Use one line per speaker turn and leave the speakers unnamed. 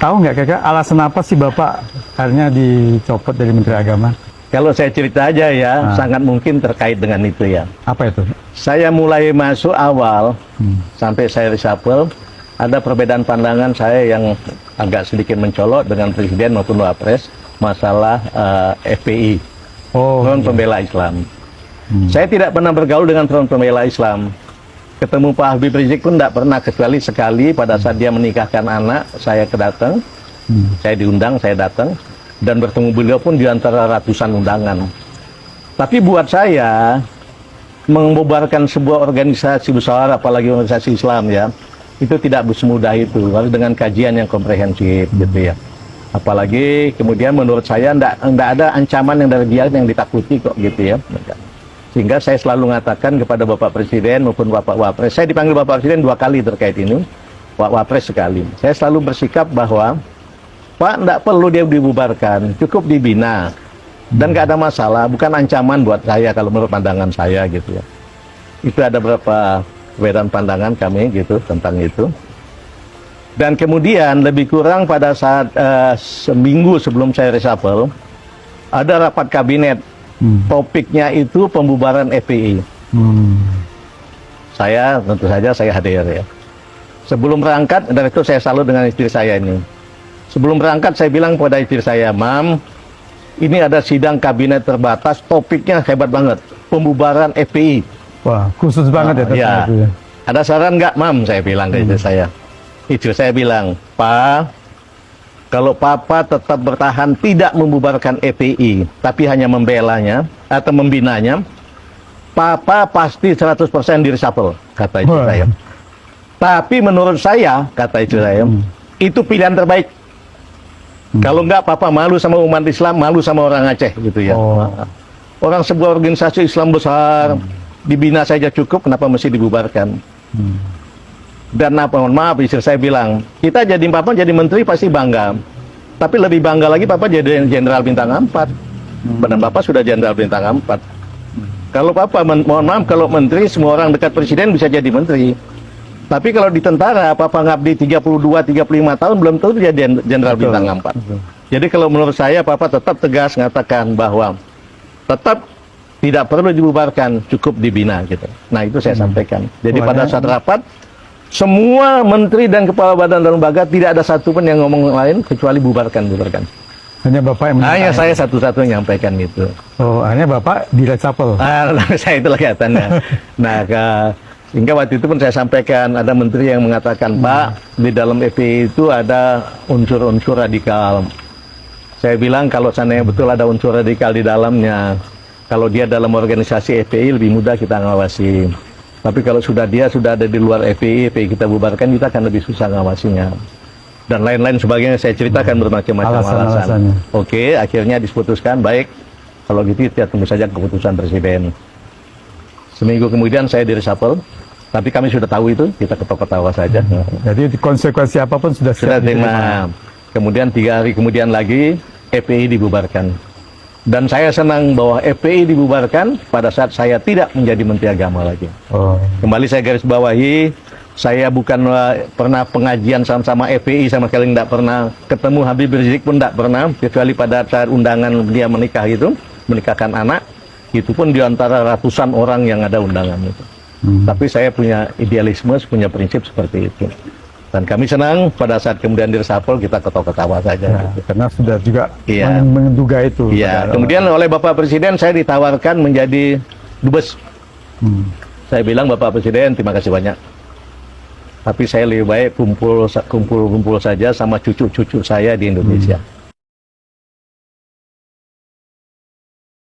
tahu nggak kira-kira alasan apa sih Bapak akhirnya dicopot dari Menteri Agama?
Kalau saya cerita aja ya, sangat mungkin terkait dengan itu ya.
Apa itu?
Saya mulai masuk awal, sampai saya reshuffle, ada perbedaan pandangan saya yang agak sedikit mencolok dengan Presiden maupun Wapres, masalah FPI, Front Pembela Islam. Saya tidak pernah bergaul dengan Front Pembela Islam. Ketemu Pak Habib Rizik pun tidak pernah, kecuali sekali pada saat dia menikahkan anak, saya kedatang, saya diundang, saya datang, dan bertemu beliau pun di antara ratusan undangan. Tapi buat saya, membubarkan sebuah organisasi besar, apalagi organisasi Islam ya, itu tidak semudah itu, harus dengan kajian yang komprehensif gitu ya. Apalagi kemudian menurut saya tidak ada ancaman yang dari dia yang ditakuti kok gitu ya. Sehingga saya selalu mengatakan kepada Bapak Presiden maupun Bapak Wapres, saya dipanggil Bapak Presiden 2 kali terkait ini, Pak Wapres sekali. Saya selalu bersikap bahwa, Pak, tidak perlu dia dibubarkan, cukup dibina. Dan nggak ada masalah, bukan ancaman buat saya kalau menurut pandangan saya gitu ya. Itu ada beberapa perbedaan pandangan kami gitu tentang itu. Dan kemudian lebih kurang pada saat seminggu sebelum saya reshuffle, ada rapat kabinet. Topiknya itu pembubaran FPI. Saya tentu saja saya hadir ya. Sebelum berangkat, dan itu saya selalu dengan istri saya ini. Sebelum berangkat saya bilang kepada istri saya, Mam, ini ada sidang kabinet terbatas, topiknya hebat banget, pembubaran FPI.
Wah, khusus banget ya.
Ya. Ada saran nggak, Mam? Saya bilang ke istri saya. Istri saya bilang, Pak, kalau Papa tetap bertahan tidak membubarkan FPI, tapi hanya membelanya atau membinanya, Papa pasti 100% di-reshuffle, kata istri saya. Tapi menurut saya, kata istri saya, itu pilihan terbaik. Kalau enggak, Papa malu sama umat Islam, malu sama orang Aceh, gitu ya. Orang sebuah organisasi Islam besar, dibina saja cukup, kenapa mesti dibubarkan? Dan mohon maaf, istri saya bilang, kita jadi Papa jadi menteri pasti bangga. Tapi lebih bangga lagi Papa jadi jenderal bintang 4. Dan Bapak sudah jenderal bintang 4. Kalau Papa, mohon maaf, kalau menteri, semua orang dekat presiden bisa jadi menteri. Tapi kalau di tentara, Papa ngabdi 32-35 tahun, belum tentu jadi jenderal bintang 4. Jadi kalau menurut saya, Papa tetap tegas mengatakan bahwa tetap tidak perlu dibubarkan, cukup dibina gitu. Nah itu saya sampaikan. Jadi pada saat rapat, semua menteri dan kepala badan dan lembaga tidak ada satupun yang ngomong lain kecuali bubarkan.
Hanya Bapak yang
hanya saya satu-satu yang menyampaikan itu.
Oh, hanya Bapak di-reshuffle.
Saya itu kelihatannya. Nah, hingga waktu itu pun saya sampaikan ada menteri yang mengatakan, Pak, di dalam FPI itu ada unsur-unsur radikal. Saya bilang kalau seandainya betul ada unsur radikal di dalamnya, kalau dia dalam organisasi FPI lebih mudah kita ngawasi. Tapi kalau dia sudah ada di luar FPI kita bubarkan, kita akan lebih susah ngawasinya. Dan lain-lain sebagainya saya ceritakan bermacam-macam alasan. Oke, akhirnya diputuskan, baik, kalau gitu kita tunggu saja keputusan Presiden. Seminggu kemudian saya di-reshuffle, tapi kami sudah tahu itu, kita ketawa-ketawa saja.
Jadi konsekuensi apapun sudah
terima. Kemudian 3 hari kemudian lagi, FPI dibubarkan. Dan saya senang bahwa FPI dibubarkan pada saat saya tidak menjadi Menteri Agama lagi. Kembali saya garis bawahi, saya bukan pernah pengajian sama-sama FPI, sama sekali tidak pernah ketemu Habib Rizik pun tidak pernah, kecuali pada saat undangan dia menikah itu, menikahkan anak, itu pun di antara ratusan orang yang ada undangan itu. Tapi saya punya idealisme, punya prinsip seperti itu. Dan kami senang pada saat kemudian di-reshuffle kita ketawa-ketawa saja.
Karena sudah juga menduga itu.
Iya. Kemudian oleh Bapak Presiden saya ditawarkan menjadi dubes. Saya bilang, Bapak Presiden terima kasih banyak. Tapi saya lebih baik kumpul saja sama cucu-cucu saya di Indonesia.